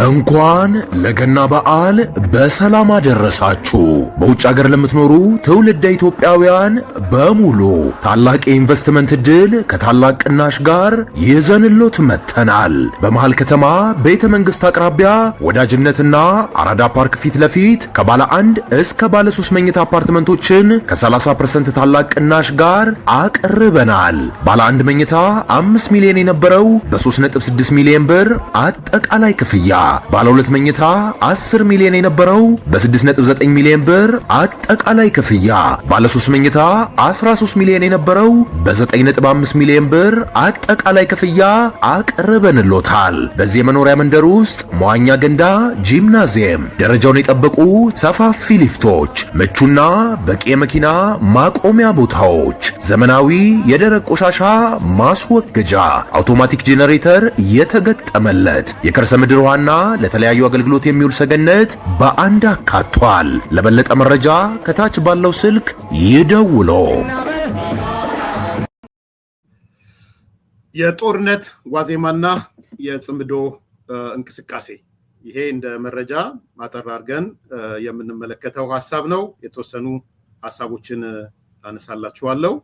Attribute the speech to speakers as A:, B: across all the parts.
A: እንኳን ለገና በዓል በሰላም አደረሳችሁ። በውጭ ሀገር ለምትኖሩ ትውልደ ኢትዮጵያውያን በሙሉ ታላቅ የኢንቨስትመንት ዕድል ከታላቅ ቅናሽ ጋር ይዘንሎት መጥተናል። በመሃል ከተማ ቤተ መንግስት አቅራቢያ ወዳጅነትና አራዳ ፓርክ ፊት ለፊት ከባለ 1 እስከ ባለ 3 መኝታ አፓርትመንቶችን ከ30% ታላቅ ቅናሽ ጋር አቅርበናል። ባለ 1 መኝታ 5 ሚሊዮን የነበረው በ3.6 ሚሊዮን ብር አጠቃላይ ክፍያ፣ ባለ 2 መኝታ 10 ሚሊዮን የነበረው በ6.9 ሚሊዮን ብር አጠቃላይ ክፍያ፣ ባለ 3 መኝታ 13 ሚሊዮን የነበረው በ9.5 ሚሊዮን ብር አጠቃላይ ክፍያ አቅርበንሎታል። በዚህ የመኖሪያ መንደር ውስጥ መዋኛ ገንዳ፣ ጂምናዚየም፣ ደረጃውን የጠበቁ ሰፋፊ ሊፍቶች፣ ምቹና በቂ የመኪና ማቆሚያ ቦታዎች፣ ዘመናዊ የደረቅ ቆሻሻ ማስወገጃ፣ አውቶማቲክ ጄኔሬተር የተገጠመለት የከርሰ ምድር ውሃና ለተለያዩ አገልግሎት የሚውል ሰገነት በአንድ አካቷል። ለበለጠ መረጃ ከታች ባለው ስልክ ይደውሉ።
B: የጦርነት ዋዜማና የጽምዶ እንቅስቃሴ፣ ይሄ እንደ መረጃ ማጠር አድርገን የምንመለከተው ሐሳብ ነው። የተወሰኑ ሐሳቦችን አነሳላችኋለሁ።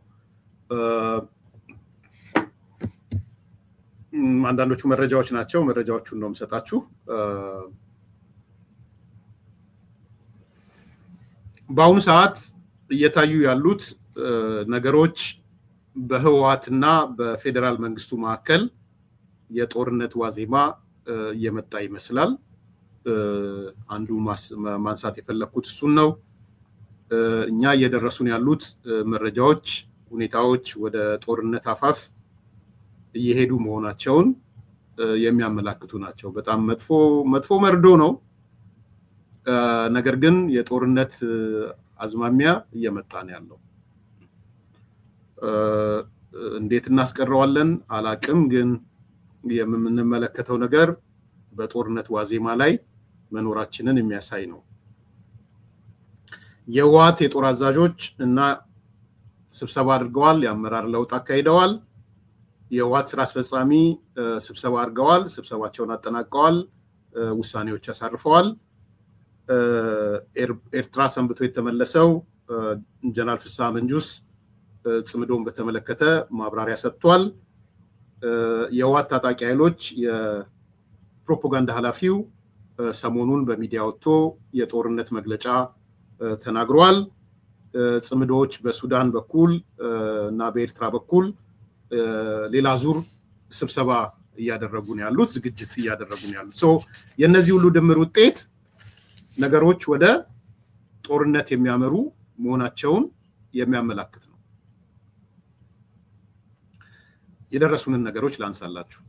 B: አንዳንዶቹ መረጃዎች ናቸው። መረጃዎቹን ነው የምሰጣችሁ። በአሁኑ ሰዓት እየታዩ ያሉት ነገሮች በህወሓትና በፌዴራል መንግስቱ መካከል የጦርነት ዋዜማ እየመጣ ይመስላል። አንዱ ማንሳት የፈለኩት እሱን ነው። እኛ እየደረሱን ያሉት መረጃዎች፣ ሁኔታዎች ወደ ጦርነት አፋፍ እየሄዱ መሆናቸውን የሚያመላክቱ ናቸው። በጣም መጥፎ መርዶ ነው። ነገር ግን የጦርነት አዝማሚያ እየመጣ ነው ያለው። እንዴት እናስቀረዋለን አላቅም። ግን የምንመለከተው ነገር በጦርነት ዋዜማ ላይ መኖራችንን የሚያሳይ ነው። የህወሓት የጦር አዛዦች እና ስብሰባ አድርገዋል። የአመራር ለውጥ አካሂደዋል። የህወሓት ስራ አስፈጻሚ ስብሰባ አድርገዋል። ስብሰባቸውን አጠናቀዋል። ውሳኔዎች አሳርፈዋል። ኤርትራ ሰንብቶ የተመለሰው ጀነራል ፍስሐ መንጁስ ጽምዶን በተመለከተ ማብራሪያ ሰጥቷል። የህወሓት ታጣቂ ኃይሎች የፕሮፓጋንዳ ኃላፊው ሰሞኑን በሚዲያ ወጥቶ የጦርነት መግለጫ ተናግሯል። ጽምዶች በሱዳን በኩል እና በኤርትራ በኩል ሌላ ዙር ስብሰባ እያደረጉ ነው ያሉት፣ ዝግጅት እያደረጉ ነው ያሉት። የነዚህ ሁሉ ድምር ውጤት ነገሮች ወደ ጦርነት የሚያመሩ መሆናቸውን የሚያመላክት ነው። የደረሱንን ነገሮች ላንሳላችሁ።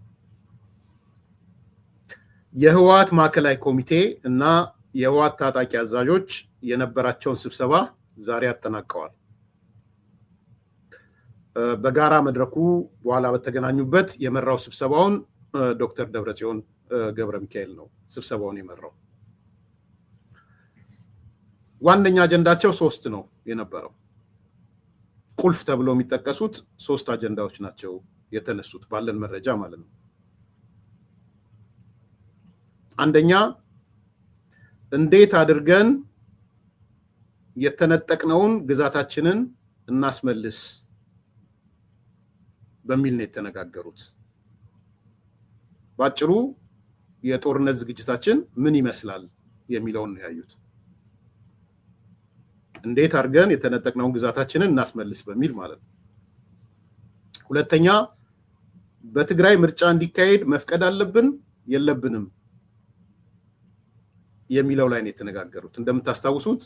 B: የህወሓት ማዕከላዊ ኮሚቴ እና የህወሓት ታጣቂ አዛዦች የነበራቸውን ስብሰባ ዛሬ አጠናቀዋል። በጋራ መድረኩ በኋላ በተገናኙበት የመራው ስብሰባውን ዶክተር ደብረጽዮን ገብረ ሚካኤል ነው ስብሰባውን የመራው። ዋነኛ አጀንዳቸው 3 ነው የነበረው። ቁልፍ ተብሎ የሚጠቀሱት 3 አጀንዳዎች ናቸው የተነሱት ባለን መረጃ ማለት ነው። አንደኛ፣ እንዴት አድርገን የተነጠቅነውን ግዛታችንን እናስመልስ በሚል ነው የተነጋገሩት። ባጭሩ የጦርነት ዝግጅታችን ምን ይመስላል የሚለውን ነው ያዩት። እንዴት አድርገን የተነጠቅነውን ግዛታችንን እናስመልስ በሚል ማለት ነው። ሁለተኛ፣ በትግራይ ምርጫ እንዲካሄድ መፍቀድ አለብን የለብንም የሚለው ላይ ነው የተነጋገሩት። እንደምታስታውሱት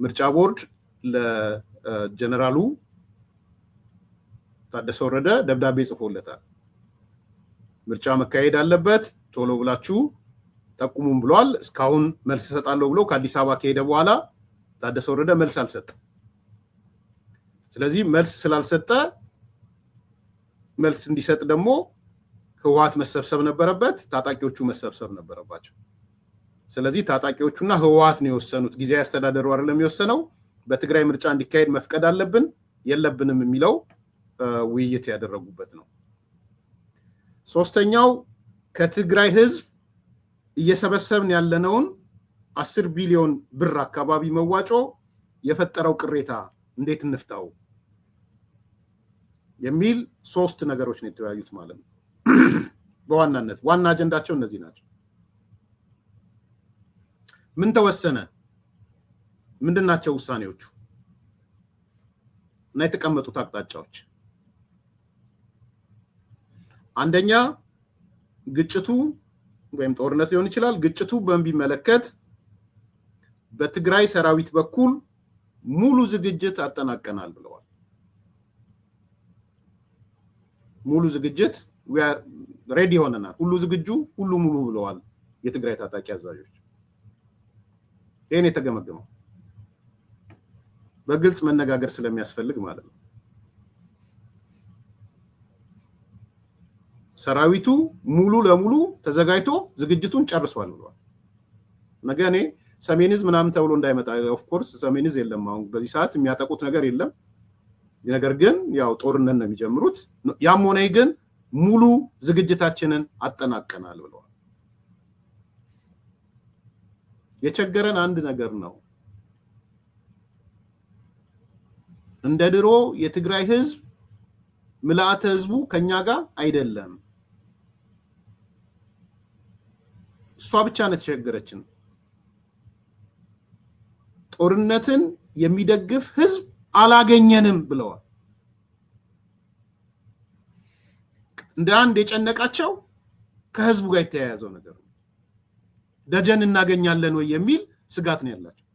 B: ምርጫ ቦርድ ለጀነራሉ ታደሰ ወረደ ደብዳቤ ጽፎለታል። ምርጫ መካሄድ አለበት ቶሎ ብላችሁ ጠቁሙን ብሏል። እስካሁን መልስ ሰጣለሁ ብሎ ከአዲስ አበባ ከሄደ በኋላ ታደሰ ወረደ መልስ አልሰጠም። ስለዚህ መልስ ስላልሰጠ መልስ እንዲሰጥ ደግሞ ህወሓት መሰብሰብ ነበረበት፣ ታጣቂዎቹ መሰብሰብ ነበረባቸው። ስለዚህ ታጣቂዎቹና ህወሓት ነው የወሰኑት። ጊዜያዊ አስተዳደሩ አይደለም የወሰነው። በትግራይ ምርጫ እንዲካሄድ መፍቀድ አለብን የለብንም የሚለው ውይይት ያደረጉበት ነው። ሶስተኛው ከትግራይ ህዝብ እየሰበሰብን ያለነውን 10 ቢሊዮን ብር አካባቢ መዋጮ የፈጠረው ቅሬታ እንዴት እንፍታው የሚል 3 ነገሮች ነው የተወያዩት ማለት ነው። በዋናነት ዋና አጀንዳቸው እነዚህ ናቸው። ምን ተወሰነ? ምንድናቸው ውሳኔዎቹ እና የተቀመጡት አቅጣጫዎች? አንደኛ ግጭቱ ወይም ጦርነት ሊሆን ይችላል። ግጭቱ በሚመለከት በትግራይ ሰራዊት በኩል ሙሉ ዝግጅት አጠናቀናል ብለዋል። ሙሉ ዝግጅት ሬዲ ሆነናል፣ ሁሉ ዝግጁ፣ ሁሉ ሙሉ ብለዋል የትግራይ ታጣቂ አዛዦች። ይሄን የተገመገመው በግልጽ መነጋገር ስለሚያስፈልግ ማለት ነው። ሰራዊቱ ሙሉ ለሙሉ ተዘጋጅቶ ዝግጅቱን ጨርሷል ብለዋል። ነገ እኔ ሰሜንዝ ምናምን ተብሎ እንዳይመጣ ኦፍ ኮርስ ሰሜንዝ የለም፣ አሁን በዚህ ሰዓት የሚያጠቁት ነገር የለም። ነገር ግን ያው ጦርነት ነው የሚጀምሩት። ያም ሆነ ግን ሙሉ ዝግጅታችንን አጠናቀናል ብለዋል። የቸገረን አንድ ነገር ነው። እንደ ድሮ የትግራይ ህዝብ ምልአተ ህዝቡ ከኛ ጋር አይደለም። እሷ ብቻ ነው የተቸገረችን። ጦርነትን የሚደግፍ ህዝብ አላገኘንም ብለዋል። እንደ አንድ የጨነቃቸው ከህዝቡ ጋር የተያያዘው ነገር ነው። ደጀን እናገኛለን ወይ የሚል ስጋት ነው ያላቸው።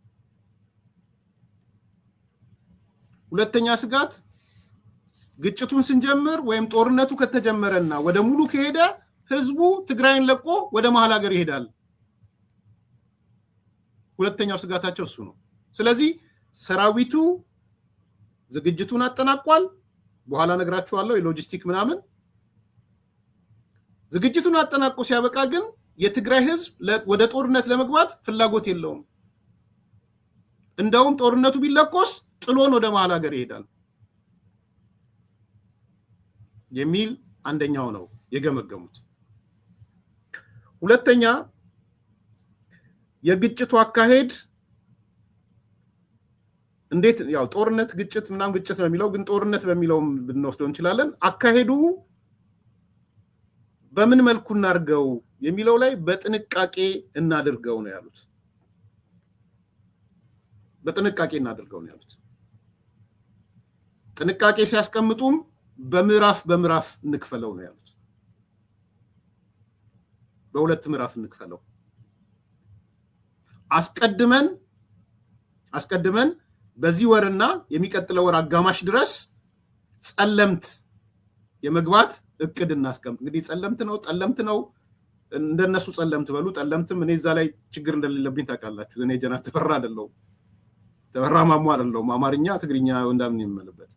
B: ሁለተኛ ስጋት ግጭቱን ስንጀምር ወይም ጦርነቱ ከተጀመረና ወደ ሙሉ ከሄደ ህዝቡ ትግራይን ለቆ ወደ መሃል ሀገር ይሄዳል። ሁለተኛው ስጋታቸው እሱ ነው። ስለዚህ ሰራዊቱ ዝግጅቱን አጠናቋል። በኋላ ነግራችኋለሁ የሎጂስቲክ ምናምን። ዝግጅቱን አጠናቆ ሲያበቃ ግን የትግራይ ህዝብ ወደ ጦርነት ለመግባት ፍላጎት የለውም። እንደውም ጦርነቱ ቢለኮስ ጥሎን ወደ መሃል ሀገር ይሄዳል የሚል አንደኛው ነው የገመገሙት። ሁለተኛ የግጭቱ አካሄድ እንዴት ያው ጦርነት ግጭት ምናምን ግጭት ነው የሚለው ግን ጦርነት በሚለው ብንወስደው እንችላለን። አካሄዱ በምን መልኩ እናርገው የሚለው ላይ በጥንቃቄ እናድርገው ነው ያሉት። በጥንቃቄ እናድርገው ነው ያሉት። ጥንቃቄ ሲያስቀምጡም በምዕራፍ እንክፈለው ነው ያሉት። በሁለት ምዕራፍ እንክፈለው። አስቀድመን በዚህ ወርና የሚቀጥለው ወር አጋማሽ ድረስ ጸለምት የመግባት እቅድ እናስቀምጥ። እንግዲህ ጠለምት ነው እንደነሱ ጸለምት በሉ። ጠለምትም እኔ እዛ ላይ ችግር እንደሌለብኝ ታውቃላችሁ። እኔ ጀና ተፈራ አይደለሁም፣ ተፈራ ማሙ አይደለሁም። አማርኛ ትግርኛ እንዳምን ይመለበት።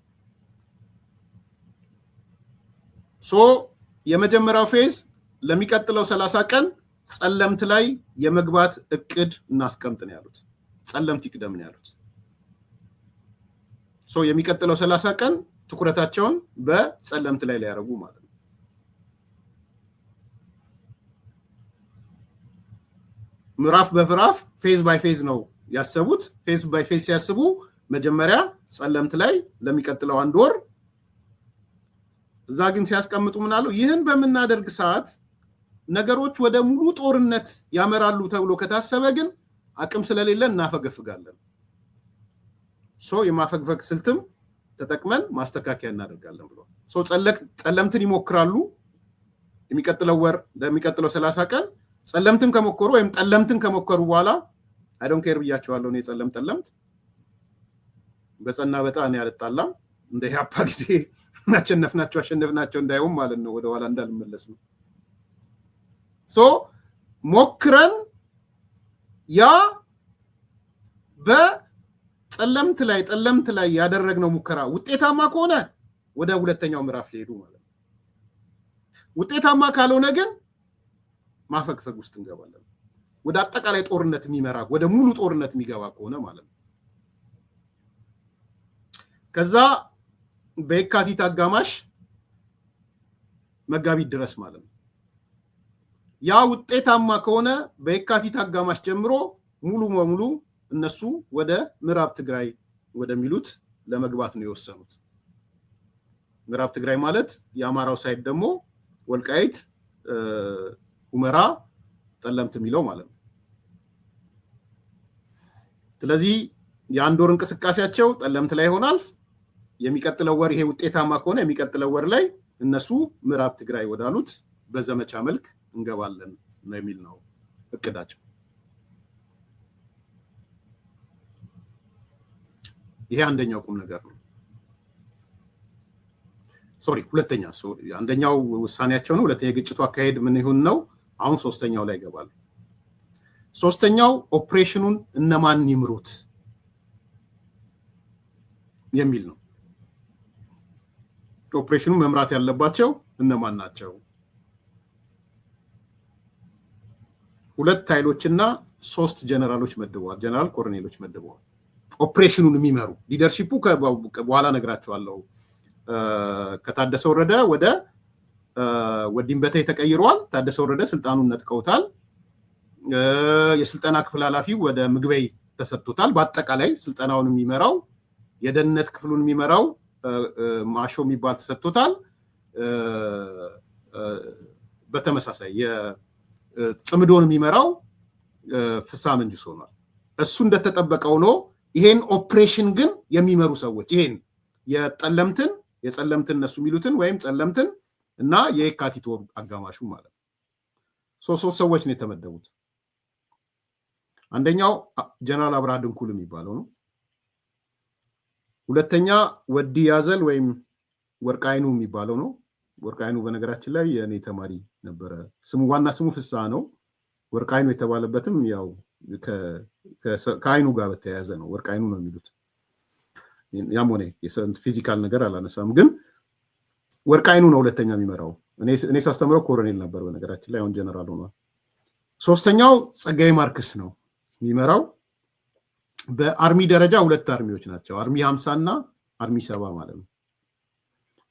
B: የመጀመሪያው ፌዝ ለሚቀጥለው 30 ቀን ጸለምት ላይ የመግባት እቅድ እናስቀምጥ ነው ያሉት። ጸለምት ይቅደም ነው ያሉት። የሚቀጥለው 30 ቀን ትኩረታቸውን በጸለምት ላይ ያደርጉ ማለት ነው። ምዕራፍ በምዕራፍ ፌዝ ባይ ፌዝ ነው ያሰቡት። ፌዝ ባይ ፌዝ ሲያስቡ መጀመሪያ ጸለምት ላይ ለሚቀጥለው 1 ወር፣ እዛ ግን ሲያስቀምጡ ምን አሉ? ይህን በመናደርግ ሰዓት ነገሮች ወደ ሙሉ ጦርነት ያመራሉ ተብሎ ከታሰበ ግን አቅም ስለሌለ እናፈገፍጋለን። የማፈግፈግ ስልትም ተጠቅመን ማስተካከያ እናደርጋለን ብሎ ጸለምትን ይሞክራሉ። የሚቀጥለው ወር ለሚቀጥለው 30 ቀን ጸለምትን ከሞከሩ ወይም ጠለምትን ከሞከሩ በኋላ አይ ዶንት ኬር ብያቸዋለሁ። እኔ ጠለምት በጸና በጣም ያልጣላም እንደ ያፓ ጊዜ አሸነፍናቸው እንዳይሆን ማለት ነው። ወደ ኋላ እንዳልመለስ ነው። ሞክረን ያ ጠለምት ላይ ያደረግነው ሙከራ ውጤታማ ከሆነ ወደ ሁለተኛው ምዕራፍ ሊሄዱ ማለት ነው። ውጤታማ ካልሆነ ግን ማፈግፈግ ውስጥ እንገባለን። ወደ አጠቃላይ ጦርነት የሚመራ ወደ ሙሉ ጦርነት የሚገባ ከሆነ ማለት ነው። ከዛ በየካቲት አጋማሽ መጋቢት ድረስ ማለት ነው ያ ውጤታማ ከሆነ በየካቲት አጋማሽ ጀምሮ ሙሉ በሙሉ እነሱ ወደ ምዕራብ ትግራይ ወደሚሉት ለመግባት ነው የወሰኑት። ምዕራብ ትግራይ ማለት የአማራው ሳይድ ደግሞ ወልቃይት፣ ሁመራ፣ ጠለምት የሚለው ማለት ነው። ስለዚህ የአንድ ወር እንቅስቃሴያቸው ጠለምት ላይ ይሆናል። የሚቀጥለው ወር ይሄ ውጤታማ ከሆነ የሚቀጥለው ወር ላይ እነሱ ምዕራብ ትግራይ ወዳሉት በዘመቻ መልክ እንገባለን ነው የሚል ነው እቅዳቸው። ይሄ አንደኛው ቁም ነገር ነው። አንደኛው ውሳኔያቸው ነው። ሁለተኛ የግጭቱ አካሄድ ምን ይሁን ነው። አሁን ሶስተኛው ላይ ይገባሉ። ሶስተኛው ኦፕሬሽኑን እነማን ይምሩት የሚል ነው። ኦፕሬሽኑ መምራት ያለባቸው እነማን ናቸው? 2 ኃይሎችና 3 ጀነራሎች መድበዋል። ጀነራል ኮሎኔሎች መድበዋል። ኦፕሬሽኑን የሚመሩ ሊደርሺፑ በኋላ ነግራቸዋለሁ። ከታደሰ ወረደ ወደ ወዲምበቴ ተቀይሯል። ታደሰ ወረደ ስልጣኑን ነጥቀውታል። የስልጠና ክፍል ኃላፊው ወደ ምግበይ ተሰጥቶታል። በአጠቃላይ ስልጠናውን የሚመራው የደህንነት ክፍሉን የሚመራው ማሾ የሚባል ተሰጥቶታል። በተመሳሳይ የጽምዶን የሚመራው ፍሳ መንጅስ ሆኗል። እሱ እንደተጠበቀው ነው። ይሄን ኦፕሬሽን ግን የሚመሩ ሰዎች ይሄን የጸለምትን እነሱ የሚሉትን ወይም ጸለምትን እና የካቲት ወር አጋማሹ ማለት ነው። ሶስት ሰዎች ነው የተመደቡት። አንደኛው ጀነራል አብርሃ ድንኩል የሚባለው ነው። ሁለተኛ ወዲ ያዘል ወይም ወርቃይኑ የሚባለው ነው። ወርቃይኑ በነገራችን ላይ የኔ ተማሪ ነበረ። ዋና ስሙ ፍሳ ነው። ወርቃይኑ የተባለበትም ያው ከአይኑ ጋር በተያያዘ ነው። ወርቃይኑ ነው የሚሉት። ያም ሆነ ፊዚካል ነገር አላነሳም፣ ግን ወርቃይኑ ነው ሁለተኛ የሚመራው። እኔ ሳስተምረው ኮሎኔል ነበር በነገራችን ላይ፣ አሁን ጀነራል ሆኗል። ሶስተኛው ጸጋዬ ማርክስ ነው የሚመራው። በአርሚ ደረጃ 2 አርሚዎች ናቸው። አርሚ 50 እና አርሚ 70 ማለት ነው።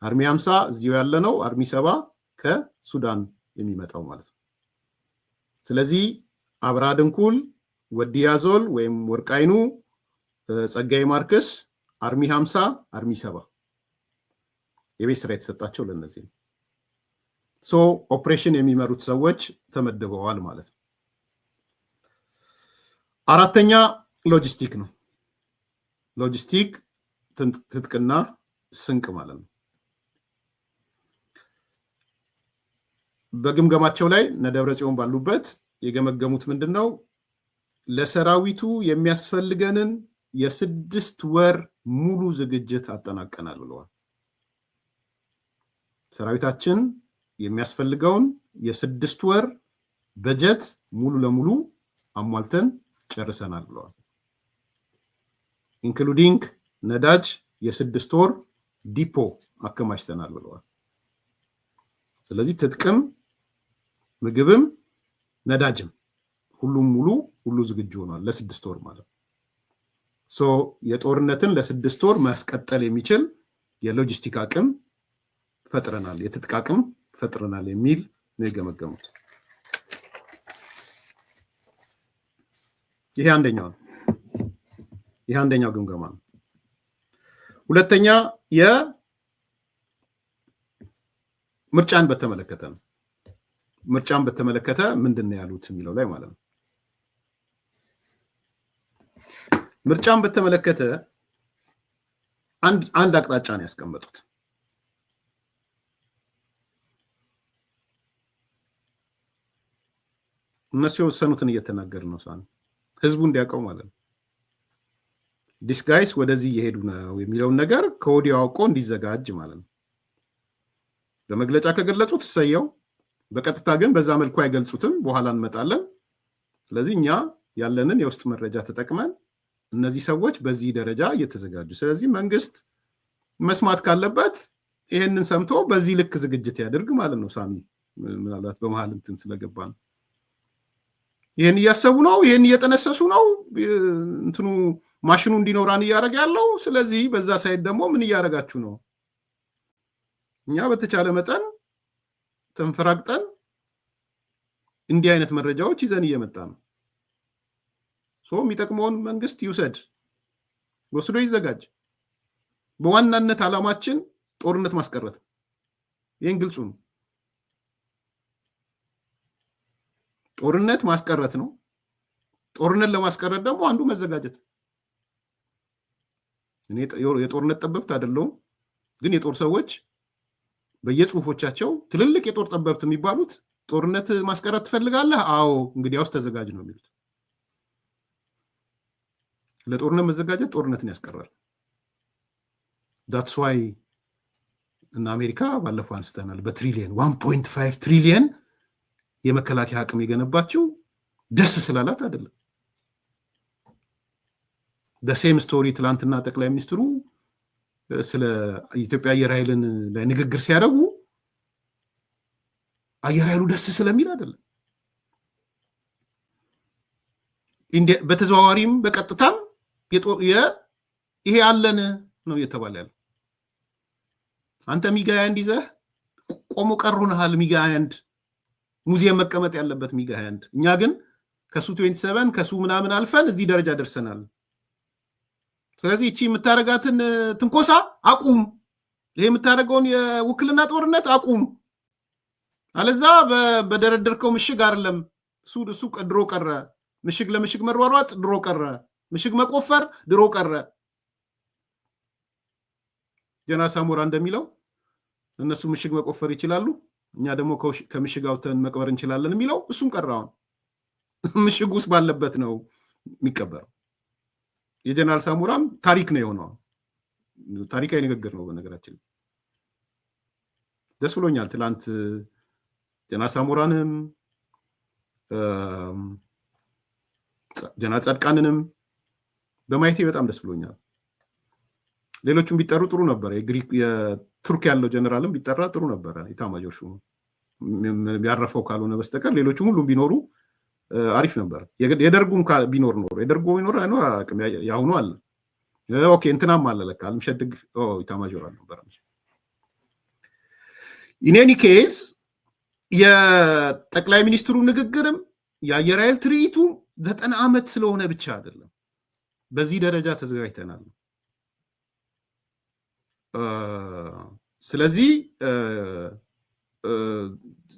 B: አርሚ 50 እዚሁ ያለ ነው። አርሚ 70 ከሱዳን የሚመጣው ማለት ነው። ስለዚህ አብርሃ ድንኩል፣ ወዲ ያዞል ወይም ወርቃይኑ፣ ጸጋዬ ማርክስ፣ አርሚ 50፣ አርሚ 70 የቤት ስራ የተሰጣቸው ለነዚህ ነው። ኦፕሬሽን የሚመሩት ሰዎች ተመድበዋል ማለት ነው። አራተኛ ሎጂስቲክ ነው። ሎጂስቲክ ትጥቅና ስንቅ ማለት ነው። በግምገማቸው ላይ ነደብረ ጽዮን ባሉበት የገመገሙት ምንድነው? ለሰራዊቱ የሚያስፈልገንን የ6 ወር ሙሉ ዝግጅት አጠናቀናል ብለዋል። ሰራዊታችን የሚያስፈልገውን የ6 ወር በጀት ሙሉ ለሙሉ አሟልተን ጨርሰናል ብለዋል። ኢንክሉዲንግ ነዳጅ የ6 ወር ዲፖ አከማችተናል ብለዋል። ስለዚህ ትጥቅም፣ ምግብም፣ ነዳጅም ሁሉም ሁሉ ዝግጁ ሆኗል ለ6 ወር ማለት ነው። የጦርነትን ለ6 ወር ማስቀጠል የሚችል የሎጂስቲክ አቅም ፈጥረናል፣ የትጥቅ አቅም ፈጥረናል የሚል ነው የገመገሙት። ይሄ አንደኛው ግምገማ ነው። ሁለተኛ ምርጫን በተመለከተ ነው። ምርጫን በተመለከተ ምንድን ነው ያሉት የሚለው ላይ ማለት ነው። ምርጫን በተመለከተ አንድ አቅጣጫ ነው ያስቀመጡት። እነሱ የወሰኑትን እየተናገርን ነው፣ ህዝቡ እንዲያውቀው ማለት ነው። ዲስ ጋይስ ወደዚህ እየሄዱ ነው የሚለውን ነገር ከወዲያው አውቆ እንዲዘጋጅ ማለት ነው። በመግለጫ ከገለጹት እሰየው፣ በቀጥታ ግን በዛ መልኩ አይገልጹትም። በኋላ እንመጣለን። ስለዚህ እኛ ያለንን የውስጥ መረጃ ተጠቅመን እነዚህ ሰዎች በዚህ ደረጃ እየተዘጋጁ፣ ስለዚህ መንግስት መስማት ካለበት ይሄንን ሰምቶ በዚህ ልክ ዝግጅት ያድርግ ማለት ነው። ሳሚ ምናልባት በመሃል እንትን ስለገባ ነው። ይሄን እያሰቡ ነው፣ ይሄን እየጠነሰሱ ነው። እንትኑ ማሽኑ እንዲኖራን እያደረገ ያለው። ስለዚህ በዛ ሳይድ ደግሞ ምን እያደረጋችሁ ነው? እኛ በተቻለ መጠን ተንፈራግጠን እንዲህ አይነት መረጃዎች ይዘን እየመጣ ነው። የሚጠቅመውን መንግስት ይውሰድ፣ ወስዶ ይዘጋጅ። በዋናነት ዓላማችን ጦርነት ማስቀረት ነው። ይህን ግልጹ ነው። ጦርነት ማስቀረት ነው። ጦርነት ለማስቀረት ደግሞ አንዱ መዘጋጀት። እኔ የጦርነት ጠበብት አይደለሁም፣ ግን የጦር ሰዎች በየጽሁፎቻቸው ትልልቅ የጦር ጠበብት የሚባሉት ጦርነት ማስቀረት ትፈልጋለህ? አዎ፣ እንግዲያውስ ተዘጋጅ ነው የሚሉት። ለጦርነት መዘጋጀት ጦርነትን ያስቀራል። ዳትስ ዋይ እና አሜሪካ ባለፈው አንስተናል፣ በትሪሊየን 1.5 ትሪሊየን የመከላከያ አቅም የገነባችው ደስ ስላላት አይደለም። በሴም ስቶሪ ትላንትና ጠቅላይ ሚኒስትሩ ስለ ኢትዮጵያ አየር ኃይልን ላይ ንግግር ሲያደርጉ አየር ኃይሉ ደስ ስለሚል አይደለም። በተዘዋዋሪም በቀጥታም ይሄ አለን ነው እየተባለ ያለው። አንተ ሚግ 21 ይዘህ ቆሞ ቀሩንሃል። ሚግ 21 ሙዚየም መቀመጥ ያለበት ሚግ 21። እኛ ግን ከሱ 27 ከሱ ምናምን አልፈን እዚህ ደረጃ ደርሰናል። ስለዚህ እቺ የምታረጋትን ትንኮሳ አቁም፣ ይሄ የምታረገውን የውክልና ጦርነት አቁም፣ አለዛ በደረደርከው ምሽግ አይደለም። እሱ ድሮ ቀረ። ምሽግ ለምሽግ መሯሯጥ ድሮ ቀረ። ምሽግ መቆፈር ድሮ ቀረ። ጀነራል ሳሞራ እንደሚለው እነሱ ምሽግ መቆፈር ይችላሉ፣ እኛ ደግሞ ከምሽግ አውጥተን መቅበር እንችላለን የሚለው እሱም ቀራውን። ምሽግ ውስጥ ባለበት ነው የሚቀበረው። የጀነራል ሳሞራም ታሪክ ነው የሆነው። ታሪካዊ ንግግር ነው። በነገራችን ደስ ብሎኛል። ትላንት ጀነራል ሳሞራንም ጀነራል ጻድቃንንም በማየቴ በጣም ደስ ብሎኛል። ሌሎቹም ቢጠሩ ጥሩ ነበር። የቱርክ ያለው ጀነራልም ቢጠራ ጥሩ ነበረ። ኢታማዦር ሹሙ ያረፈው ካልሆነ በስተቀር ሌሎቹም ሁሉም ቢኖሩ አሪፍ ነበር። የደርጉም ቢኖር ኖሮ የደርጉ ቢኖር አይኖር አላውቅም። ያሁኑ አለ። ኦኬ እንትናም አለ ለካ አልምሸድግ ኢታማዦር አልነበረ። ኢኔኒ ኬዝ የጠቅላይ ሚኒስትሩ ንግግርም የአየር ኃይል ትርኢቱ 90 ዓመት ስለሆነ ብቻ አይደለም። በዚህ ደረጃ ተዘጋጅተናል። ስለዚህ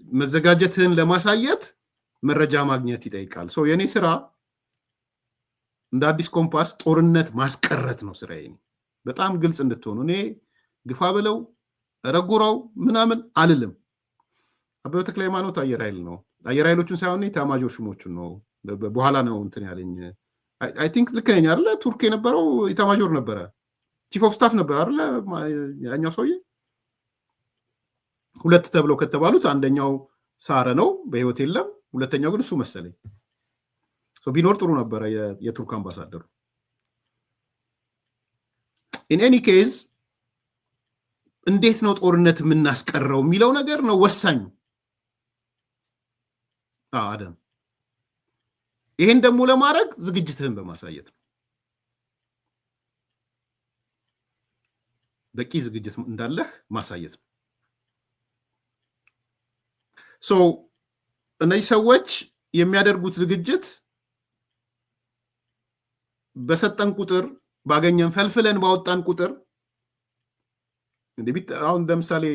B: መዘጋጀትህን ለማሳየት መረጃ ማግኘት ይጠይቃል። የኔ ስራ እንደ አዲስ ኮምፓስ ጦርነት ማስቀረት ነው ስራዬ። በጣም ግልጽ እንድትሆኑ፣ እኔ ግፋ ብለው ረጉራው ምናምን አልልም። አበበ ተክለ ሃይማኖት አየር ኃይል ነው። አየር ኃይሎቹን ሳይሆን ኢታማዦር ሹሞቹን ነው። በኋላ ነው እንትን ያለኝ። አይ ቲንክ ልክ ነኝ አይደለ? ቱርክ የነበረው ኢታማዦር ነበረ፣ ቺፍ ኦፍ ስታፍ ነበር አይደለ? ያኛው ሰውዬ ሁለት ተብለው ከተባሉት አንደኛው ሳረ ነው፣ በህይወት የለም። ሁለተኛው ግን እሱ መሰለኝ። ቢኖር ጥሩ ነበረ የቱርክ አምባሳደሩ። ኢን ኤኒ ኬዝ እንዴት ነው ጦርነት የምናስቀረው የሚለው ነገር ነው ወሳኝ። አደም ይሄን ደግሞ ለማድረግ ዝግጅትህን በማሳየት ነው። በቂ ዝግጅት እንዳለህ ማሳየት ነው። እነዚህ ሰዎች የሚያደርጉት ዝግጅት በሰጠን ቁጥር ባገኘን ፈልፍለን ባወጣን ቁጥር አሁን ለምሳሌ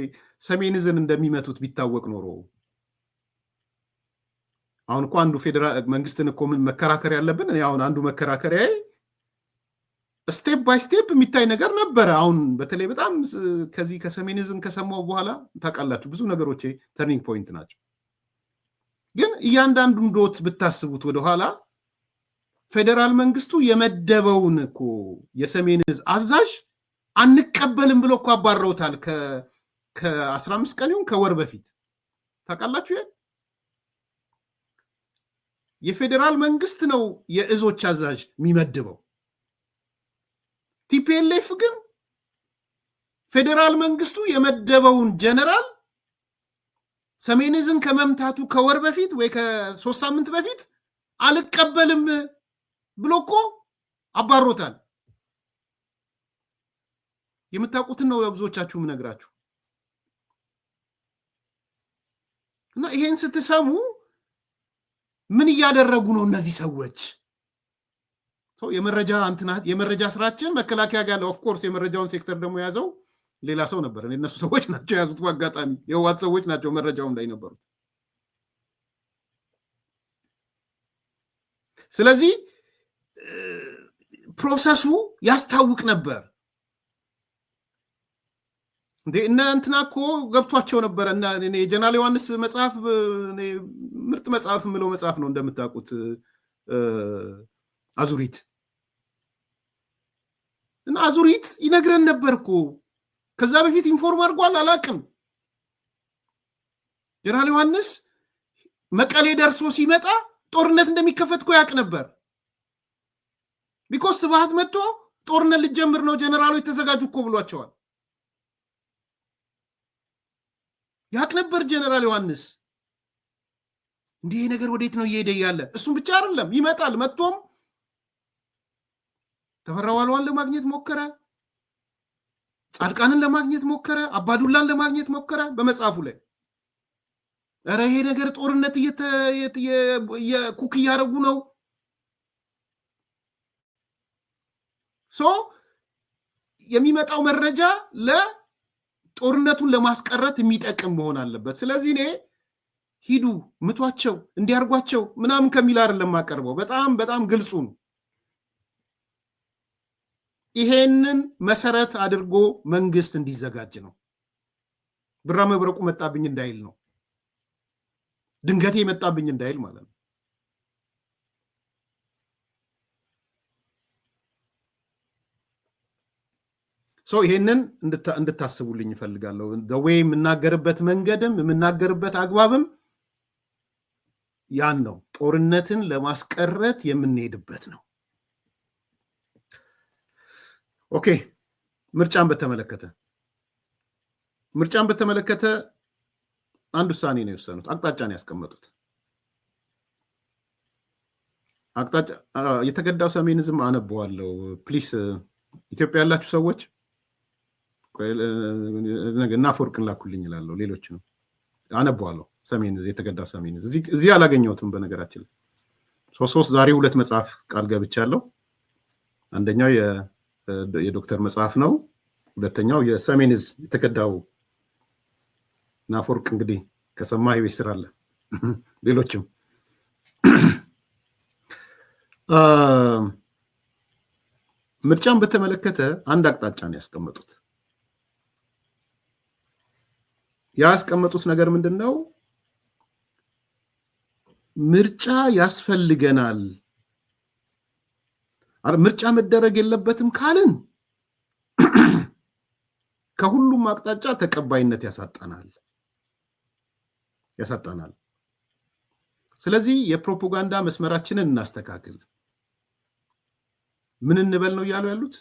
B: ሰሜን ዕዝን እንደሚመቱት ቢታወቅ ኖሮ አሁን እኮ አንዱ ፌደራል መንግስትን እኮ ምን መከራከር ያለብን? አሁን አንዱ መከራከሪያ ስቴፕ ባይ ስቴፕ የሚታይ ነገር ነበረ። አሁን በተለይ በጣም ከዚህ ከሰሜን ዕዝን ከሰማው በኋላ ታውቃላችሁ ብዙ ነገሮች ተርኒንግ ፖይንት ናቸው። ግን እያንዳንዱን ዶት ብታስቡት ወደኋላ ፌዴራል መንግስቱ የመደበውን እኮ የሰሜን ዕዝ አዛዥ አንቀበልም ብሎ እኮ አባረውታል። ከ15 ቀን ይሁን ከወር በፊት ታውቃላችሁ። የፌዴራል መንግስት ነው የእዞች አዛዥ የሚመድበው። ቲፒኤልኤፍ ግን ፌዴራል መንግስቱ የመደበውን ጀነራል ሰሜን ዕዝን ከመምታቱ ከወር በፊት ወይ ከ3 ሳምንት በፊት አልቀበልም ብሎ እኮ አባሮታል። የምታውቁትን ነው ለብዙዎቻችሁ የምነግራችሁ። እና ይሄን ስትሰሙ ምን እያደረጉ ነው እነዚህ ሰዎች? የመረጃ ስራችን መከላከያ ጋር ኦፍ ኮርስ የመረጃውን ሴክተር ደግሞ ያዘው ሌላ ሰው ነበር። እነሱ ሰዎች ናቸው የያዙት። በአጋጣሚ የህወሓት ሰዎች ናቸው መረጃውም ላይ ነበሩት። ስለዚህ ፕሮሰሱ ያስታውቅ ነበር። እና እንትና እኮ ገብቷቸው ነበር። እና የጀነራል ዮሐንስ መጽሐፍ ምርጥ መጽሐፍ የምለው መጽሐፍ ነው እንደምታውቁት፣ አዙሪት። እና አዙሪት ይነግረን ነበር እኮ ከዛ በፊት ኢንፎርም አድርጓል አላቅም። ጀነራል ዮሐንስ መቀሌ ደርሶ ሲመጣ ጦርነት እንደሚከፈት እኮ ያውቅ ነበር። ቢኮስ ስብሃት መጥቶ ጦርነት ልጀምር ነው ጀነራሎች ተዘጋጁ እኮ ብሏቸዋል። ያውቅ ነበር ጀነራል ዮሐንስ። እንዲህ ነገር ወዴት ነው እየሄደ ያለ? እሱም ብቻ አይደለም ይመጣል። መጥቶም ተፈራ ዋልዋን ለማግኘት ሞከረ፣ ጻድቃንን ለማግኘት ሞከረ፣ አባዱላን ለማግኘት ሞከረ። በመጽሐፉ ላይ ኧረ ይሄ ነገር ጦርነት ኩክ እያደረጉ ነው። የሚመጣው መረጃ ለጦርነቱን ለማስቀረት የሚጠቅም መሆን አለበት። ስለዚህ እኔ ሂዱ ምቷቸው እንዲያርጓቸው ምናምን ከሚል አይደለም የማቀርበው። በጣም ግልጹን ይሄንን መሰረት አድርጎ መንግስት እንዲዘጋጅ ነው። ብራ መብረቁ መጣብኝ እንዳይል ነው፣ ድንገቴ መጣብኝ እንዳይል ማለት ነው። ይሄንን እንድታስቡልኝ ይፈልጋለሁ። ወይ የምናገርበት መንገድም የምናገርበት አግባብም ያን ነው። ጦርነትን ለማስቀረት የምንሄድበት ነው። ኦኬ። ምርጫን በተመለከተ አንድ ውሳኔ ነው የወሰኑት። አቅጣጫን ያስቀመጡት አቅጣጫ የተገዳው ሰሜንዝም አነበዋለሁ። ፕሊስ ኢትዮጵያ ያላችሁ ሰዎች እናፈወርቅን ላኩልኝ እላለሁ። ሌሎችንም አነበዋለሁ። የተገዳው ሰሜንዝ እዚህ አላገኘሁትም። በነገራችን ላይ ሶስት ዛሬ 2 መጽሐፍ ቃል ገብቻለሁ። አንደኛው የዶክተር መጽሐፍ ነው። ሁለተኛው የሰሜንዝ የተከዳው ናፈወርቅ እንግዲህ ከሰማ የቤት ስራ አለ። ሌሎችም ምርጫን በተመለከተ አንድ አቅጣጫ ነው ያስቀመጡት። ያስቀመጡት ነገር ምንድነው? ምርጫ ያስፈልገናል። ምርጫ መደረግ የለበትም ካልን ከሁሉም አቅጣጫ ተቀባይነት ያሳጣናል። ስለዚህ የፕሮፓጋንዳ መስመራችንን እናስተካክል። ምን እንበል ነው እያሉ ያሉት?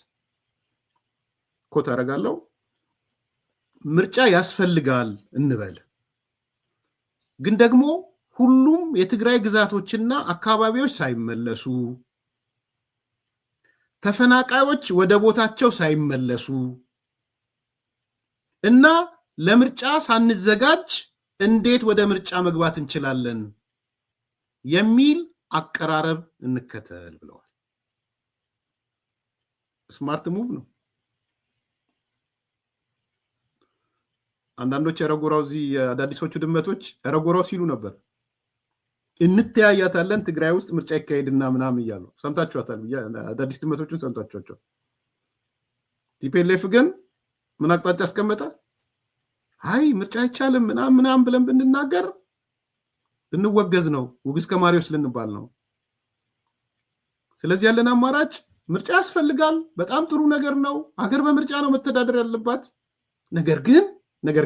B: ኮት አደርጋለሁ። ምርጫ ያስፈልጋል እንበል፣ ግን ደግሞ ሁሉም የትግራይ ግዛቶችና አካባቢዎች ሳይመለሱ፣ ተፈናቃዮች ወደ ቦታቸው ሳይመለሱ እና ለምርጫ ሳንዘጋጅ እንዴት ወደ ምርጫ መግባት እንችላለን የሚል አቀራረብ እንከተል ብለዋል። ስማርት ሙቭ ነው። አንዳንዶች የረጎራው እዚህ አዳዲሶቹ ድመቶች ረጎራው ሲሉ ነበር። እንተያያታለን ትግራይ ውስጥ ምርጫ ይካሄድና ምናምን እያሉ ሰምታችኋታል። አዳዲስ ድመቶቹን ሰምታችኋቸው። ቲፒኤልኤፍ ግን ምን አቅጣጫ አስቀመጠ? አይ ምርጫ አይቻልም ምናምን ብለን ብንናገር ልንወገዝ ነው፣ ውግዝ ከማሪዎስ ልንባል ነው። ስለዚህ ያለን አማራጭ ምርጫ ያስፈልጋል። በጣም ጥሩ ነገር ነው። ሀገር በምርጫ ነው መተዳደር ያለባት። ነገር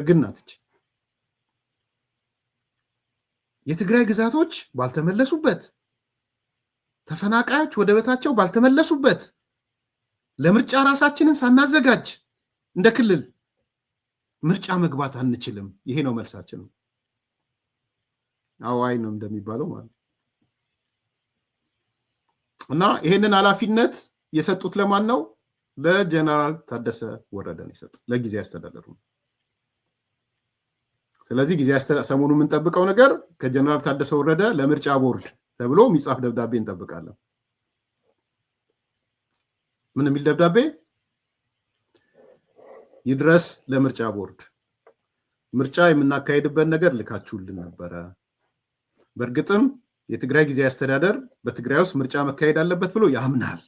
B: ግን ናትች የትግራይ ግዛቶች ባልተመለሱበት፣ ተፈናቃዮች ወደ ቤታቸው ባልተመለሱበት፣ ለምርጫ ራሳችንን ሳናዘጋጅ እንደ ክልል ምርጫ መግባት አንችልም። ይሄ ነው መልሳችን። አዋይ ነው እንደሚባለው ማለት እና ይሄንን ኃላፊነት የሰጡት ለማን ነው? ለጀነራል ታደሰ ወረደ ነው የሰጡት፣ ለጊዜያዊ አስተዳደሩ። ስለዚህ ጊዜያዊ አስተዳደሩ ሰሞኑን የምንጠብቀው ነገር ከጀነራል ታደሰ ወረደ ለምርጫ ቦርድ ተብሎ የሚጻፍ ደብዳቤ እንጠብቃለን። ምን የሚል ደብዳቤ? ይድረስ ለምርጫ ቦርድ ምርጫ የምናካሄድበት ነገር ልካችሁልን ነበረ። በእርግጥም የትግራይ ጊዜያዊ አስተዳደር በትግራይ ውስጥ ምርጫ መካሄድ አለበት ብሎ ያምናል።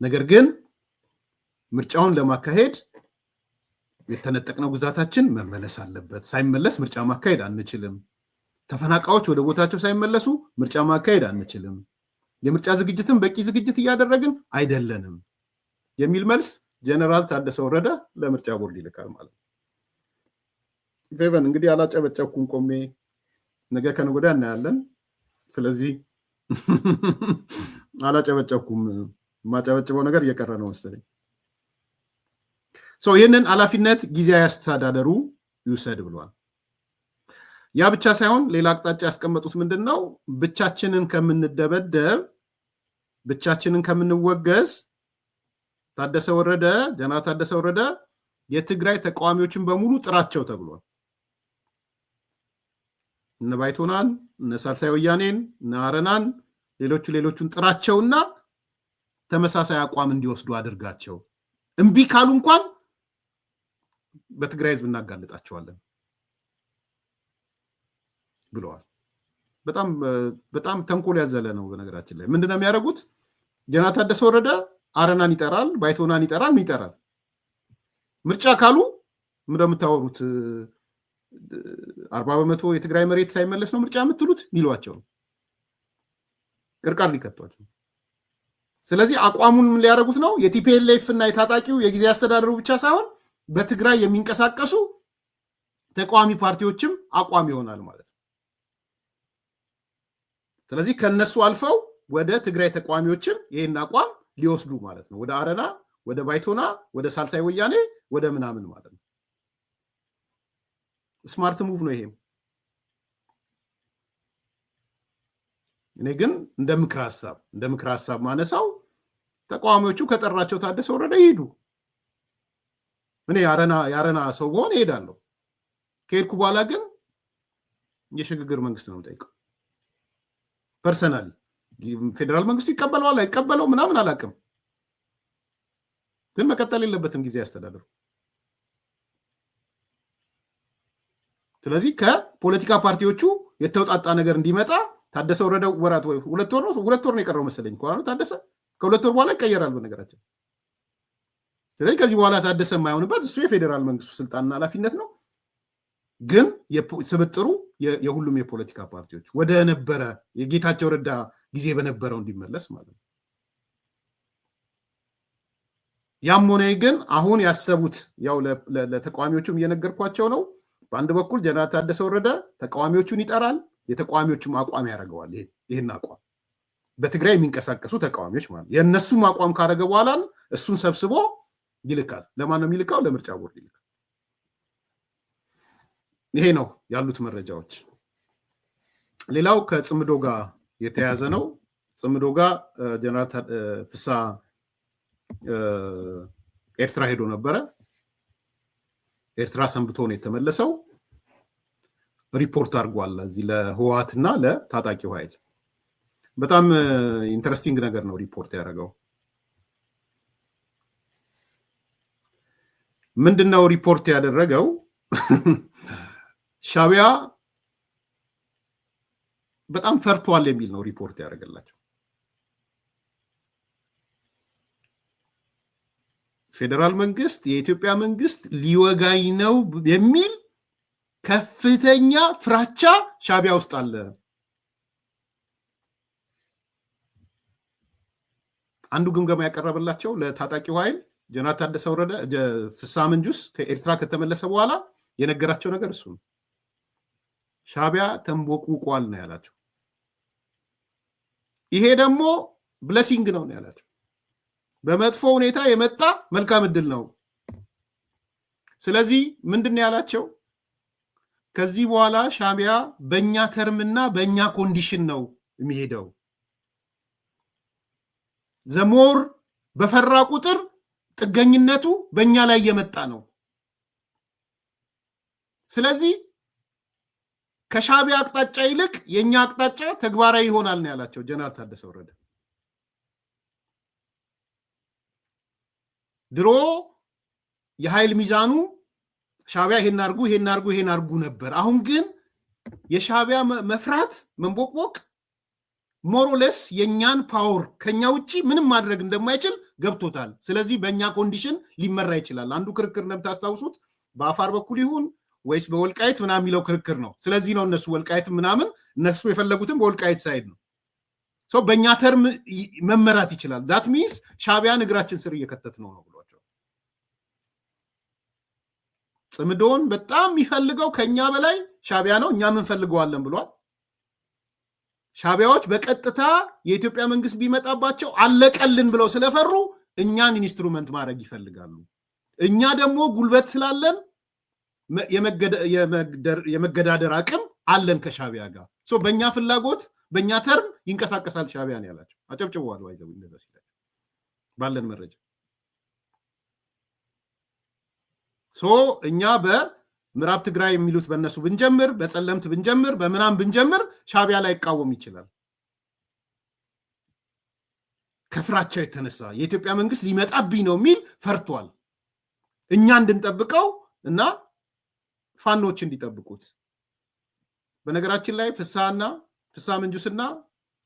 B: ነገር ግን ምርጫውን ለማካሄድ የተነጠቅነው ግዛታችን መመለስ አለበት። ሳይመለስ ምርጫ ማካሄድ አንችልም። ተፈናቃዮች ወደ ቦታቸው ሳይመለሱ ምርጫ ማካሄድ አንችልም። የምርጫ ዝግጅትን በቂ ዝግጅት እያደረግን አይደለንም የሚል መልስ ጀነራል ታደሰ ወረደ ለምርጫ ቦርድ ይልካል ማለት ነው። ፌቨን እንግዲህ አላጨበጨብኩም ቆሜ፣ ነገ ከነገ ወዲያ እናያለን። ስለዚህ አላጨበጨብኩም። የማጨበጭበው ነገር እየቀረ ነው መሰለኝ። ይህንን ኃላፊነት ጊዜያዊ አስተዳደሩ ይውሰድ ብሏል። ያ ብቻ ሳይሆን ሌላ አቅጣጫ ያስቀመጡት ምንድን ነው? ብቻችንን ከምንደበደብ፣ ብቻችንን ከምንወገዝ ጀነራል ታደሰ ወረደ የትግራይ ተቃዋሚዎችን በሙሉ ጥራቸው ተብሏል። እነ ባይቶናን፣ እነ ሳልሳይ ወያኔን፣ እነ አረናን፣ ሌሎቹን ጥራቸውና ተመሳሳይ አቋም እንዲወስዱ አድርጋቸው። እምቢ ካሉ እንኳን በትግራይ ህዝብ እናጋልጣቸዋለን ብለዋል። በጣም ተንኮል ያዘለ ነው። በነገራችን ላይ ምንድነው የሚያደርጉት? ጀነራል ታደሰ ወረደ አረናን ይጠራል፣ ባይቶናን ይጠራል። ምርጫ ካሉ እንደምታወሩት 40% የትግራይ መሬት ሳይመለስ ነው ምርጫ የምትሉት ይሏቸው ነው። ቅርቃር ሊከቷቸው። ስለዚህ አቋሙን ምን ሊያደርጉት ነው? የቲፒኤልኤፍ እና የታጣቂው የጊዜ አስተዳደሩ ብቻ ሳይሆን በትግራይ የሚንቀሳቀሱ ተቃዋሚ ፓርቲዎችም አቋም ይሆናል ማለት ነው። ስለዚህ ከነሱ አልፈው ወደ ትግራይ ተቃዋሚዎችም ይሄን አቋም ሊወስዱ ማለት ነው። ወደ አረና፣ ወደ ባይቶና፣ ወደ ሳልሳይ ወያኔ፣ ወደ ምናምን ማለት ነው። ስማርት ሙቭ ነው ይሄም። እኔ ግን እንደ ምክር ሀሳብ ማነሳው ተቃዋሚዎቹ ከጠራቸው ታደሰ ወረደ ይሄዱ። እኔ የአረና ሰው በሆነ እሄዳለሁ። ከሄድኩ በኋላ ግን የሽግግር መንግስት ነው የምጠይቀው። ፐርሰናሊ ፌዴራል መንግስቱ ይቀበለዋል አይቀበለው ምናምን አላውቅም፣ ግን መቀጠል የለበትም ጊዜ ያስተዳድሩ። ስለዚህ ከፖለቲካ ፓርቲዎቹ የተውጣጣ ነገር እንዲመጣ ታደሰ ወረደ ሁለት ወር ነው የቀረው መሰለኝ ከሆነ ታደሰ ከሁለት ወር በኋላ ይቀየራል በነገራችን። ስለዚህ ከዚህ በኋላ ታደሰ የማይሆንበት እሱ የፌዴራል መንግስቱ ስልጣንና ኃላፊነት ነው። ግን ስብጥሩ የሁሉም የፖለቲካ ፓርቲዎች ወደ ነበረ የጌታቸው ረዳ ጊዜ በነበረው እንዲመለስ ማለት ነው። ያም ሆነ ግን አሁን ያሰቡት ያው ለተቃዋሚዎቹም እየነገርኳቸው ነው። በአንድ በኩል ጀነራል ታደሰ ወረደ ተቃዋሚዎቹን ይጠራል፣ የተቃዋሚዎቹም አቋም ያደርገዋል። ይህን አቋም በትግራይ የሚንቀሳቀሱ ተቃዋሚዎች ማለት የእነሱም አቋም ካደረገ በኋላ እሱን ሰብስቦ ይልካል። ለማን ነው የሚልካው? ለምርጫ ቦርድ ይልካል። ይሄ ነው ያሉት መረጃዎች። ሌላው ከጽምዶ ጋር የተያዘ ነው። ጽምዶ ጋር ጀነራል ፍስሐ ኤርትራ ሄዶ ነበረ። ኤርትራ ሰንብቶ ነው የተመለሰው። ሪፖርት አድርጓል እዚህ ለህወሓትና ለታጣቂው ኃይል። በጣም ኢንተረስቲንግ ነገር ነው ሪፖርት ያደረገው። ምንድነው ሪፖርት ያደረገው? ሻዕቢያ በጣም ፈርቷል የሚል ነው ሪፖርት ያደረገላቸው። ፌዴራል መንግስት የኢትዮጵያ መንግስት ሊወጋኝ ነው የሚል ከፍተኛ ፍራቻ ሻዕቢያ ውስጥ አለ። አንዱ ግምገማ ያቀረበላቸው ለታጣቂው ኃይል ጀነራል ታደሰ ወረደ ፍስሐ መንጁስ ከኤርትራ ከተመለሰ በኋላ የነገራቸው ነገር እሱ ነው። ሻዕቢያ ተንቦቁቋል ነው ያላቸው። ይሄ ደግሞ ብለሲንግ ነው ያላቸው። በመጥፎ ሁኔታ የመጣ መልካም እድል ነው። ስለዚህ ምንድን ያላቸው? ከዚህ በኋላ ሻዕቢያ በእኛ ተርምና በእኛ ኮንዲሽን ነው የሚሄደው። ዘሞር በፈራ ቁጥር ጥገኝነቱ በእኛ ላይ እየመጣ ነው። ስለዚህ ከሻቢያ አቅጣጫ ይልቅ የኛ አቅጣጫ ተግባራዊ ይሆናል ነው ያላቸው ጀነራል ታደሰ ወረደ። ድሮ የኃይል ሚዛኑ ሻቢያ ይሄን አርጉ ነበር። አሁን ግን የሻቢያ መፍራት መንቦቅቦቅ ሞሮለስ የኛን ፓወር ከኛ ውጪ ምንም ማድረግ እንደማይችል ገብቶታል። ስለዚህ በእኛ ኮንዲሽን ሊመራ ይችላል። አንዱ ክርክር እንደምታስታውሱት በአፋር በኩል ይሁን ወይስ በወልቃይት ምናምን የሚለው ክርክር ነው። ስለዚህ ነው እነሱ ወልቃይት ምናምን እነሱ የፈለጉትን በወልቃይት ሳይድ ነው። ሰው በእኛ ተርም መመራት ይችላል። ዛት ሚንስ ሻቢያን እግራችን ስር እየከተት ነው ብሏቸው። ጽምዶን በጣም የሚፈልገው ከኛ በላይ ሻቢያ ነው፣ እኛም እንፈልገዋለን ብሏል። ሻቢያዎች በቀጥታ የኢትዮጵያ መንግስት ቢመጣባቸው አለቀልን ብለው ስለፈሩ እኛን ኢንስትሩመንት ማድረግ ይፈልጋሉ። እኛ ደግሞ ጉልበት ስላለን የመገዳደር አቅም አለን ከሻቢያ ጋር። ሶ በእኛ ፍላጎት በእኛ ተርም ይንቀሳቀሳል ሻቢያ ነው ያላቸው። አጨብጭበዋል። ዋይዘው እንደዛ ሲላቸው ባለን መረጃ ሶ እኛ በምዕራብ ትግራይ የሚሉት በእነሱ ብንጀምር፣ በጸለምት ብንጀምር፣ በምናም ብንጀምር ሻቢያ ላይ ይቃወም ይችላል። ከፍራቻ የተነሳ የኢትዮጵያ መንግስት ሊመጣብኝ ነው የሚል ፈርቷል። እኛ እንድንጠብቀው እና ፋኖች እንዲጠብቁት። በነገራችን ላይ ፍስሐ መንጁስና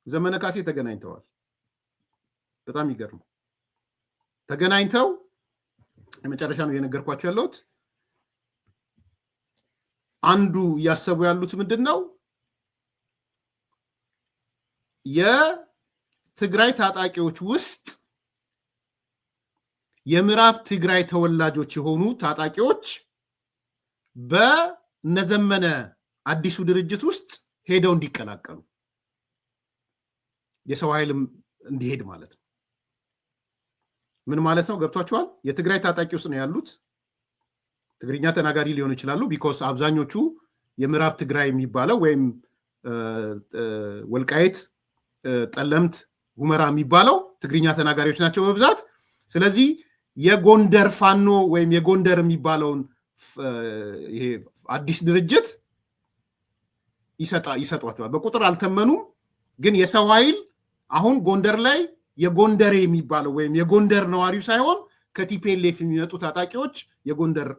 B: ዘመነ ካሴ ተገናኝተዋል። በጣም ይገርም። ተገናኝተው የመጨረሻ ነው የነገርኳቸው ያለሁት። አንዱ እያሰቡ ያሉት ምንድነው የትግራይ ታጣቂዎች ውስጥ የምዕራብ ትግራይ ተወላጆች የሆኑ ታጣቂዎች በነዘመነ አዲሱ ድርጅት ውስጥ ሄደው እንዲቀላቀሉ የሰው ኃይልም እንዲሄድ ማለት ነው። ምን ማለት ነው ገብቷቸዋል? የትግራይ ታጣቂ ውስጥ ነው ያሉት። ትግርኛ ተናጋሪ ሊሆኑ ይችላሉ። ቢኮዝ አብዛኞቹ የምዕራብ ትግራይ የሚባለው ወይም ወልቃይት፣ ጠለምት፣ ሁመራ የሚባለው ትግርኛ ተናጋሪዎች ናቸው በብዛት። ስለዚህ የጎንደር ፋኖ ወይም የጎንደር የሚባለውን ይሄ አዲስ ድርጅት ይሰጧቸዋል። በቁጥር አልተመኑም፣ ግን የሰው ኃይል አሁን ጎንደር ላይ የጎንደር የሚባለው ወይም የጎንደር ነዋሪው ሳይሆን ከቲፒኤልኤፍ የሚመጡ ታጣቂዎች የጎንደር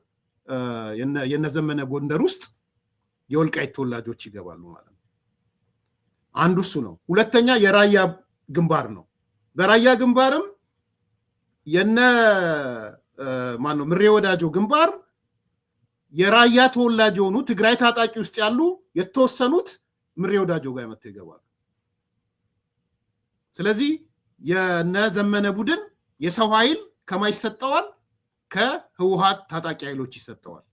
B: የነዘመነ ጎንደር ውስጥ የወልቃይት ተወላጆች ይገባሉ ማለት ነው። አንዱ እሱ ነው። ሁለተኛ የራያ ግንባር ነው። በራያ ግንባርም የነ ማነው ምሬ ወዳጆ ግንባር የራያ ተወላጅ የሆኑ ትግራይ ታጣቂ ውስጥ ያሉ የተወሰኑት ምሬ ወዳጆ ጋር መጥተው ይገባሉ። ስለዚህ የነዘመነ ቡድን የሰው ኃይል ከማን ይሰጠዋል? ከህወሓት ታጣቂ ኃይሎች ይሰጠዋል።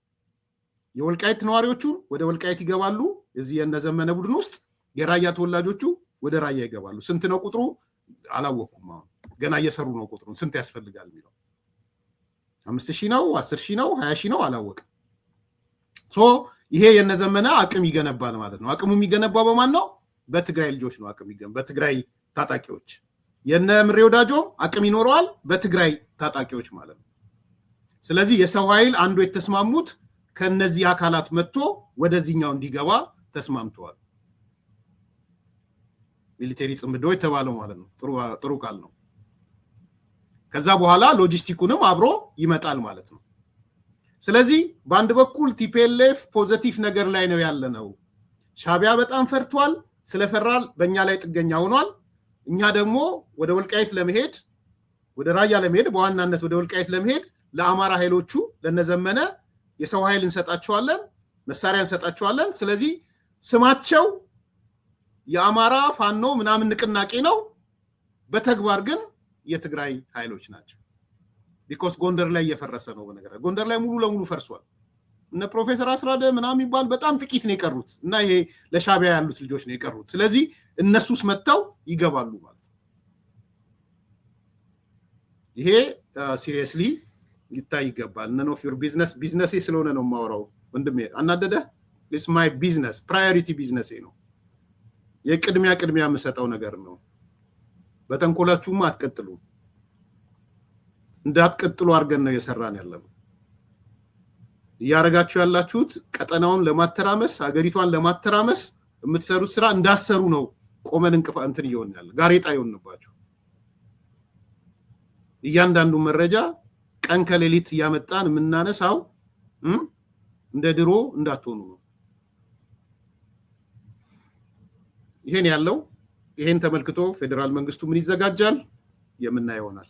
B: የወልቃይት ነዋሪዎቹ ወደ ወልቃይት ይገባሉ እዚህ የነዘመነ ቡድን ውስጥ፣ የራያ ተወላጆቹ ወደ ራያ ይገባሉ። ስንት ነው ቁጥሩ አላወኩም። አሁን ገና እየሰሩ ነው ቁጥሩን ስንት ያስፈልጋል የሚለው 5,000 ነው 10,000 ነው 20,000 ነው አላወቅም። ሶ ይሄ የነዘመነ አቅም ይገነባል ማለት ነው። አቅሙ የሚገነባው በማን ነው? በትግራይ ልጆች ነው። አቅም ይገነባል በትግራይ ታጣቂዎች። የነ ምሬ ወዳጆ አቅም ይኖረዋል በትግራይ ታጣቂዎች ማለት ነው። ስለዚህ የሰው ኃይል አንዱ የተስማሙት ከነዚህ አካላት መጥቶ ወደዚህኛው እንዲገባ ተስማምተዋል። ሚሊተሪ ጽምዶ የተባለው ማለት ነው። ጥሩ ቃል ነው። ከዛ በኋላ ሎጂስቲኩንም አብሮ ይመጣል ማለት ነው። ስለዚህ በአንድ በኩል ቲፒኤልኤፍ ፖዚቲቭ ነገር ላይ ነው ያለነው። ሻቢያ በጣም ፈርቷል። ስለፈራል በእኛ ላይ ጥገኛ ሆኗል። እኛ ደግሞ ወደ ወልቃይት ለመሄድ ወደ ራያ ለመሄድ በዋናነት ወደ ወልቃይት ለመሄድ ለአማራ ኃይሎቹ ለነዘመነ የሰው ኃይል እንሰጣቸዋለን፣ መሳሪያ እንሰጣቸዋለን። ስለዚህ ስማቸው የአማራ ፋኖ ምናምን ንቅናቄ ነው፣ በተግባር ግን የትግራይ ኃይሎች ናቸው። ቢኮስ ጎንደር ላይ እየፈረሰ ነው። በነገራችን ጎንደር ላይ ሙሉ ለሙሉ ፈርሷል። እነ ፕሮፌሰር አስራደ ምናምን የሚባል በጣም ጥቂት ነው የቀሩት እና ይሄ ለሻቢያ ያሉት ልጆች ነው የቀሩት። ስለዚህ እነሱስ መጥተው ይገባሉ ማለት ነው። ይሄ ሲሪየስሊ ሊታይ ይገባል። ነን ኦፍ ዩር ቢዝነስ ስለሆነ ነው የማወራው። ወንድሜ አናደደ ኢትስ ማይ ቢዝነስ ፕራዮሪቲ ቢዝነስ ነው። የቅድሚያ የምሰጠው ነገር ነው። በተንኮላችሁም አትቀጥሉ። እንዳትቀጥሉ አድርገን ነው የሰራን ያለው። እያረጋችሁ ያላችሁት ቀጠናውን ለማተራመስ ሀገሪቷን ለማተራመስ የምትሰሩት ስራ እንዳሰሩ ነው። ቆመን እንትን ይሆናል ጋሬጣ ይሆንባችሁ። እያንዳንዱ መረጃ ቀን ከሌሊት ያመጣን የምናነሳው እንደ ድሮ እንዳትሆኑ ነው። ይሄን ያለው ይሄን ተመልክቶ ፌደራል መንግስቱ ምን ይዘጋጃል የምናየው ይሆናል።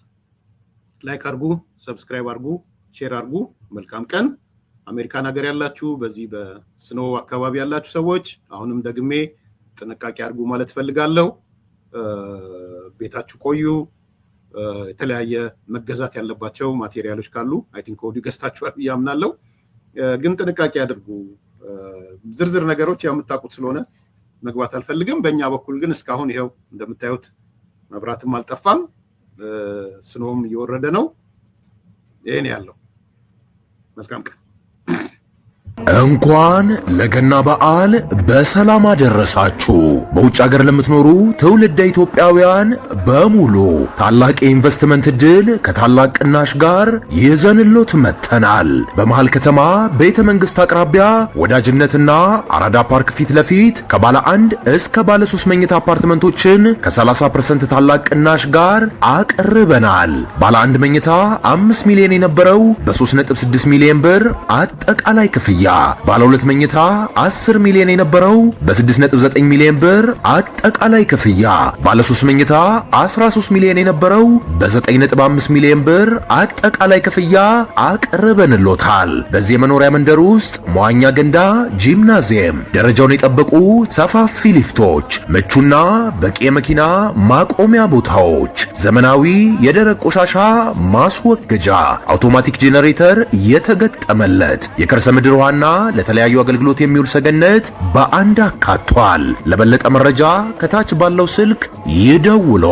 B: ላይክ አድርጉ፣ ሰብስክራይብ አድርጉ፣ ሼር አድርጉ። መልካም ቀን። አሜሪካን ሀገር ያላችሁ በዚህ በስኖ አካባቢ ያላችሁ ሰዎች አሁንም ደግሜ ጥንቃቄ አድርጉ ማለት ፈልጋለሁ። ቤታችሁ ቆዩ። የተለያየ መገዛት ያለባቸው ማቴሪያሎች ካሉ አይ ቲንክ ወዲሁ ገዝታችኋል ያምናለሁ። ግን ጥንቃቄ አድርጉ። ዝርዝር ነገሮች የምታውቁት ስለሆነ መግባት አልፈልግም። በእኛ በኩል ግን እስካሁን ይሄው እንደምታዩት መብራትም አልጠፋም፣ ስኖም እየወረደ ነው። ይሄን ያለው መልካም ቀን።
A: እንኳን ለገና በዓል በሰላም አደረሳችሁ። በውጭ ሀገር ለምትኖሩ ትውልደ ኢትዮጵያውያን በሙሉ ታላቅ የኢንቨስትመንት ዕድል ከታላቅ ቅናሽ ጋር ይዘንሎት መጥተናል። በመሃል ከተማ ቤተ መንግስት አቅራቢያ ወዳጅነትና አራዳ ፓርክ ፊት ለፊት ከባለ 1 እስከ ባለ 3 መኝታ አፓርትመንቶችን ከ30% ታላቅ ቅናሽ ጋር አቅርበናል። ባለ 1 መኝታ 5 ሚሊዮን የነበረው በ3.6 ሚሊዮን ብር አጠቃላይ ክፍያ፣ ባለ 2 መኝታ 10 ሚሊዮን የነበረው በ6.9 ሚሊዮን ብር አጠቃላይ ክፍያ፣ ባለ 3 መኝታ 13 ሚሊዮን የነበረው በ9.5 ሚሊዮን ብር አጠቃላይ ክፍያ አቅርበንሎታል። በዚህ የመኖሪያ መንደር ውስጥ መዋኛ ገንዳ፣ ጂምናዚየም፣ ደረጃውን የጠበቁ ሰፋፊ ሊፍቶች፣ ምቹና በቂ የመኪና ማቆሚያ ቦታዎች፣ ዘመናዊ የደረቅ ቆሻሻ ማስወገጃ፣ አውቶማቲክ ጄኔሬተር የተገጠመለት የከርሰ ምድር ውሃና ለተለያዩ አገልግሎት የሚውል ሰገነት በአንድ አካቷል። ለበለጠ መረጃ ከታች ባለው ስልክ ይደውሉ።